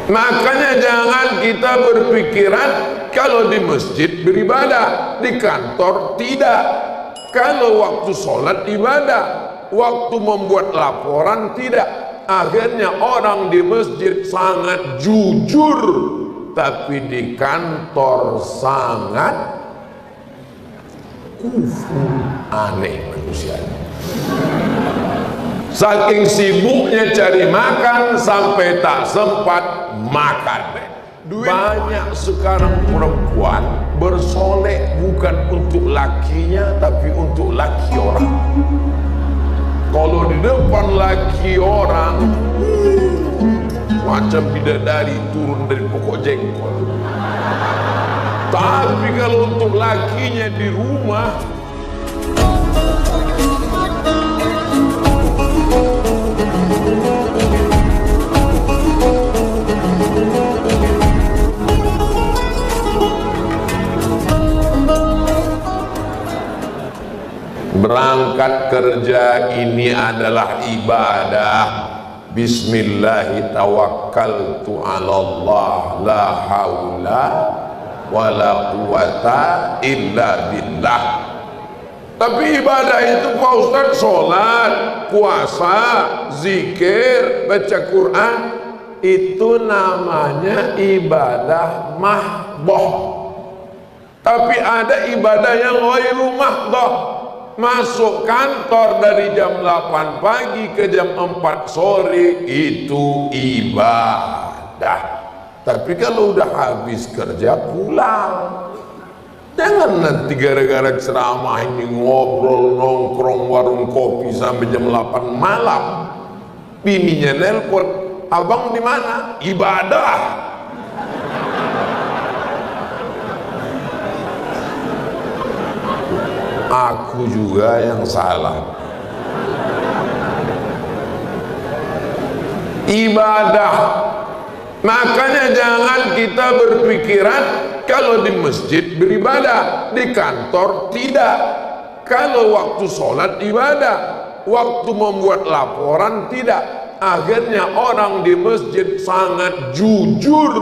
Makanya jangan kita berpikiran kalau di masjid beribadah, di kantor tidak. Kalau waktu sholat ibadah, waktu membuat laporan tidak. Akhirnya orang di masjid sangat jujur, tapi di kantor sangat kufur. Aneh manusianya. Saking sibuknya cari makan sampai tak sempat makan. Banyak sekarang perempuan bersolek bukan untuk lakinya tapi untuk laki orang. Kalau di depan laki orang macam bidadari turun dari pokok jengkol. Tapi kalau untuk lakinya di rumah, berangkat kerja ini adalah ibadah. Bismillahi tawakkaltu 'alallah la haula wala quwata illa billah. Tapi ibadah itu Pak Ustaz, sholat, puasa, zikir, baca Quran, itu namanya ibadah mahdoh. Tapi ada ibadah yang ghairu mahdoh. Masuk kantor dari jam 8 pagi ke jam 4 sore itu ibadah. Tapi kalau udah habis kerja pulang. Jangan nanti gara-gara ceramah ini ngobrol nongkrong warung kopi sampai jam 8 malam. Bininya nelpon, abang di mana? Ibadah. Aku juga yang salah. Ibadah. Makanya jangan kita berpikiran kalau di masjid beribadah, di kantor tidak. Kalau waktu sholat ibadah, waktu membuat laporan tidak. Akhirnya orang di masjid sangat jujur,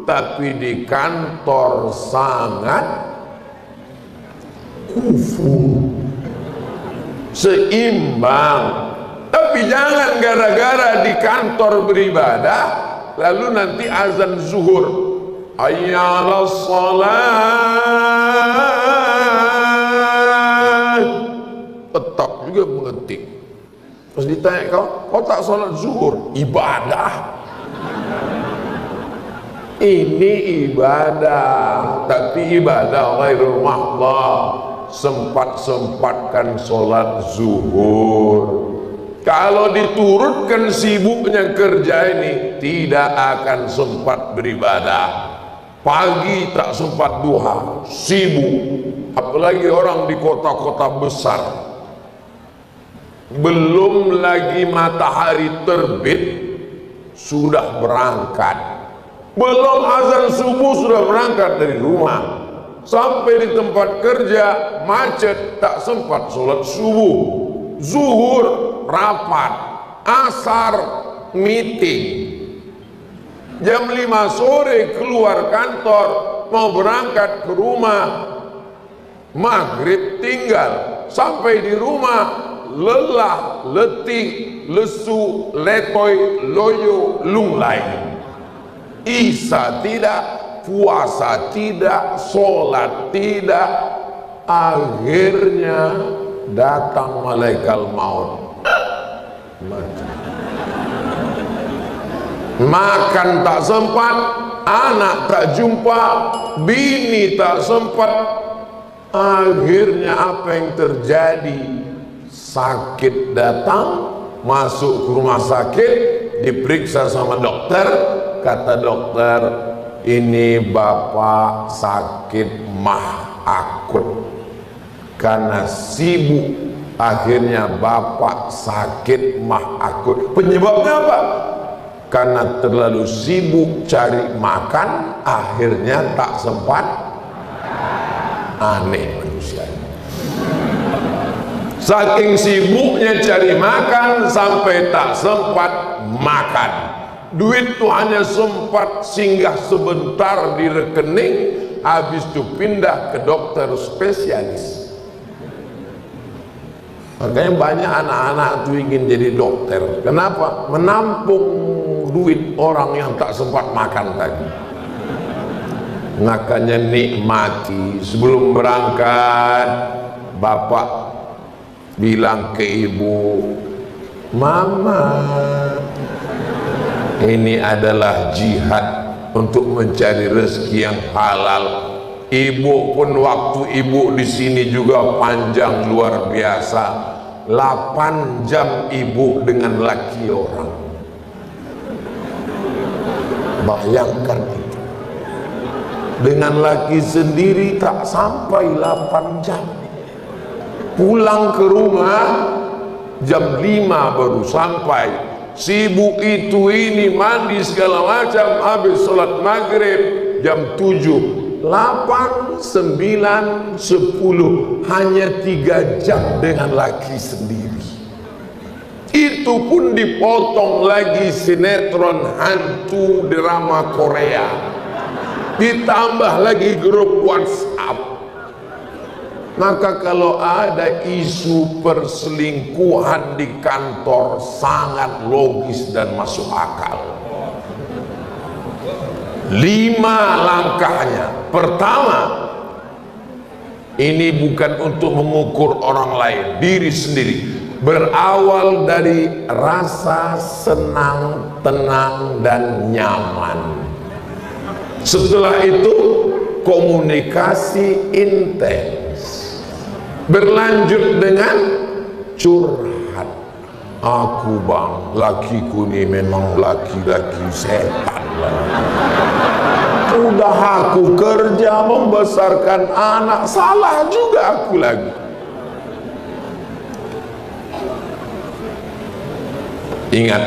tapi di kantor sangat kufur. Seimbang. Tapi jangan gara-gara di kantor beribadah lalu nanti azan zuhur, hayya 'alas shalah, tetap juga mengetik. Terus ditanya, kau tak sholat zuhur? Ibadah. Ini ibadah, tapi ibadah ghairul mahdhah. Sempat-sempatkan sholat zuhur. Kalau diturutkan sibuknya kerja ini, tidak akan sempat beribadah. Pagi tak sempat duha, sibuk. Apalagi orang di kota-kota besar, belum lagi matahari terbit sudah berangkat, belum azan subuh sudah berangkat dari rumah. Sampai di tempat kerja macet, tak sempat sholat subuh. Zuhur rapat, asar meeting, jam 5 sore keluar kantor mau berangkat ke rumah, maghrib tinggal, sampai di rumah lelah, letih, lesu, letoy, loyo, lunglai. Isya tidak, puasa tidak, sholat tidak. Akhirnya datang malaikat maut. Makan tak sempat, anak tak jumpa, bini tak sempat. Akhirnya apa yang terjadi? Sakit datang, masuk ke rumah sakit, diperiksa sama dokter. Kata dokter, ini bapak sakit mah akut. Karena sibuk, akhirnya bapak sakit mah akut. Penyebabnya apa? Karena terlalu sibuk cari makan, akhirnya tak sempat. Aneh manusia. Saking sibuknya cari makan sampai tak sempat makan. duit itu hanya sempat singgah sebentar di rekening, habis itu pindah ke dokter spesialis. Makanya banyak anak-anak itu ingin jadi dokter. Kenapa? Menampung duit orang yang tak sempat makan tadi. Makanya nikmati. Sebelum berangkat, bapak bilang ke ibu, "Mama, ini adalah jihad untuk mencari rezeki yang halal." Ibu pun waktu ibu di sini juga panjang luar biasa. 8 jam ibu dengan laki orang. Bayangkan itu. Dengan laki sendiri tak sampai 8 jam. Pulang ke rumah jam 5 baru sampai. Sibuk itu ini, mandi segala macam, habis sholat maghrib jam 7. 8, 9, 10, hanya 3 jam dengan laki sendiri. Itu pun dipotong lagi sinetron hantu drama Korea, ditambah lagi grup WhatsApp. Maka kalau ada isu perselingkuhan di kantor, sangat logis dan masuk akal. 5 langkahnya. Pertama, ini bukan untuk mengukur orang lain, diri sendiri. Berawal dari rasa senang, tenang, dan nyaman. Setelah itu komunikasi intens, berlanjut dengan curhat. "Aku bang, lakiku ini memang laki-laki setan. Udah aku kerja membesarkan anak, salah juga aku lagi." Ingat,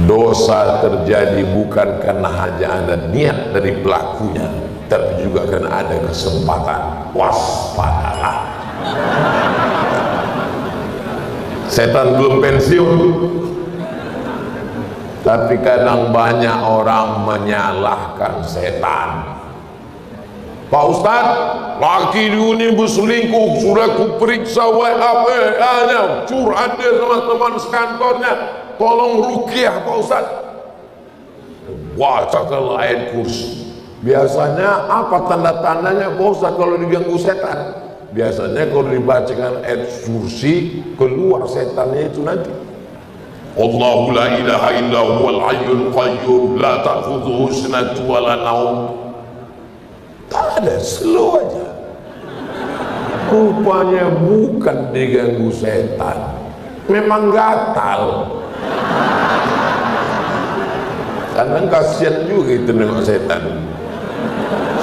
dosa terjadi bukan karena hanya ada niat dari pelakunya, tapi juga karena ada kesempatan. Waspadalah. Setan belum pensiun, tapi kadang banyak orang menyalahkan setan. "Pak Ustadz, laki ini berselingkuh, sudah kuperiksa WA-nya, curhat dia sama teman sekantornya, tolong ruqyah Pak Ustadz." Bacakan ayat kursi. Biasanya apa tanda-tandanya Pak Ustadz kalau diganggu setan? Biasanya kalau dibacakan ayat kursi, keluar setannya itu nanti. "Allahu la ilaha illa huwal hayyul qayyum, la ta'khudhuhu sinatun wa la naum." Tak ada, slow aja. Rupanya bukan diganggu setan, memang gatal. Kadang kasihan juga itu nengok setan.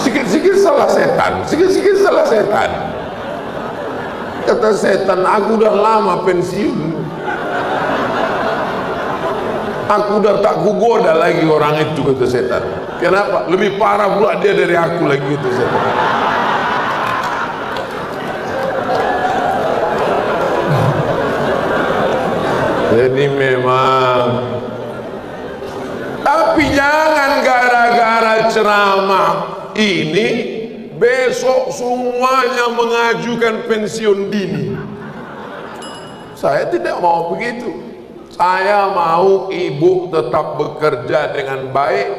Sikit-sikit salah setan, sikit-sikit salah setan. Kata setan, "Aku udah lama pensiun, aku udah tak kugoda lagi orang itu," kata setan. Kenapa? Lebih parah pula dia dari aku lagi, kata setan. Jadi memang, tapi jangan gara-gara ceramah ini besok semuanya mengajukan pensiun dini. Saya tidak mau begitu. Saya mau ibu tetap bekerja dengan baik.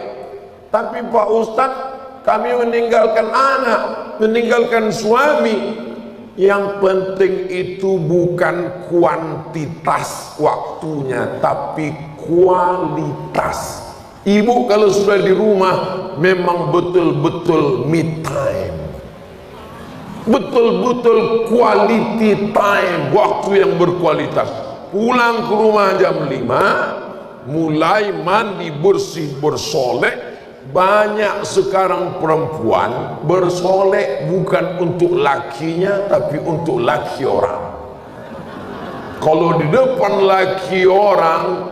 Tapi Pak Ustadz, kami meninggalkan anak, meninggalkan suami. Yang penting itu bukan kuantitas waktunya, tapi kualitas. Ibu kalau sudah di rumah memang betul-betul me time, betul-betul quality time, waktu yang berkualitas. Pulang ke rumah jam 5, mulai mandi bersih bersolek. Banyak sekarang perempuan bersolek bukan untuk lakinya, tapi untuk laki orang. Kalau di depan laki orang,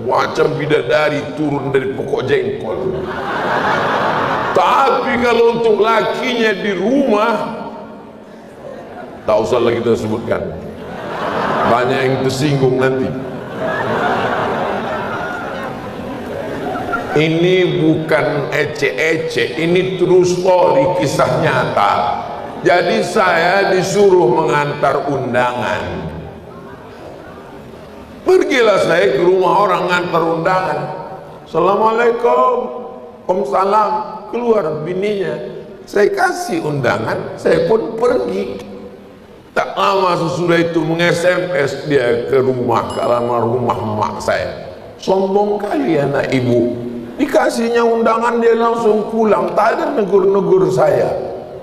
macam bidadari turun dari pokok jengkol. Tapi kalau untuk lakinya di rumah, tak usah lagi kita sebutkan, banyak yang tersinggung nanti. Ini bukan ece-ece, ini true story, kisah nyata. Jadi saya disuruh mengantar undangan. Pergilah saya ke rumah orang ngantar undangan. Assalamualaikum, Waalaikumsalam. Keluar bininya, saya kasih undangan, saya pun pergi. Tak lama sesudah itu meng-SMS dia ke rumah, ke alamat rumah emak saya. Sombong kali anak ibu, dikasihnya undangan dia langsung pulang, tak ada negur-negur saya.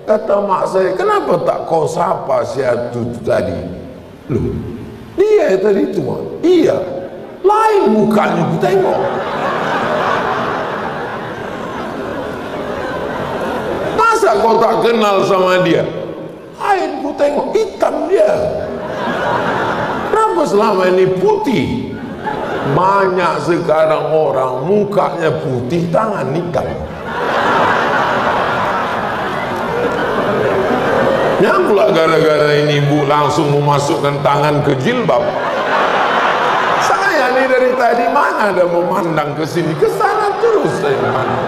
Kata mak saya, kenapa tak kau sapa si Atu tadi? Loh, dia tadi itu mak. Iya, lain mukanya ku tengok. Masa kau tak kenal sama dia? Lain ku tengok, hitam dia. Kenapa selama ini putih? Banyak sekarang orang mukanya putih, tangan hitam. Yang pula gara-gara ini ibu langsung memasukkan tangan ke jilbab. Saya nih dari tadi mana ada memandang ke sini, ke sana terus saya memandang.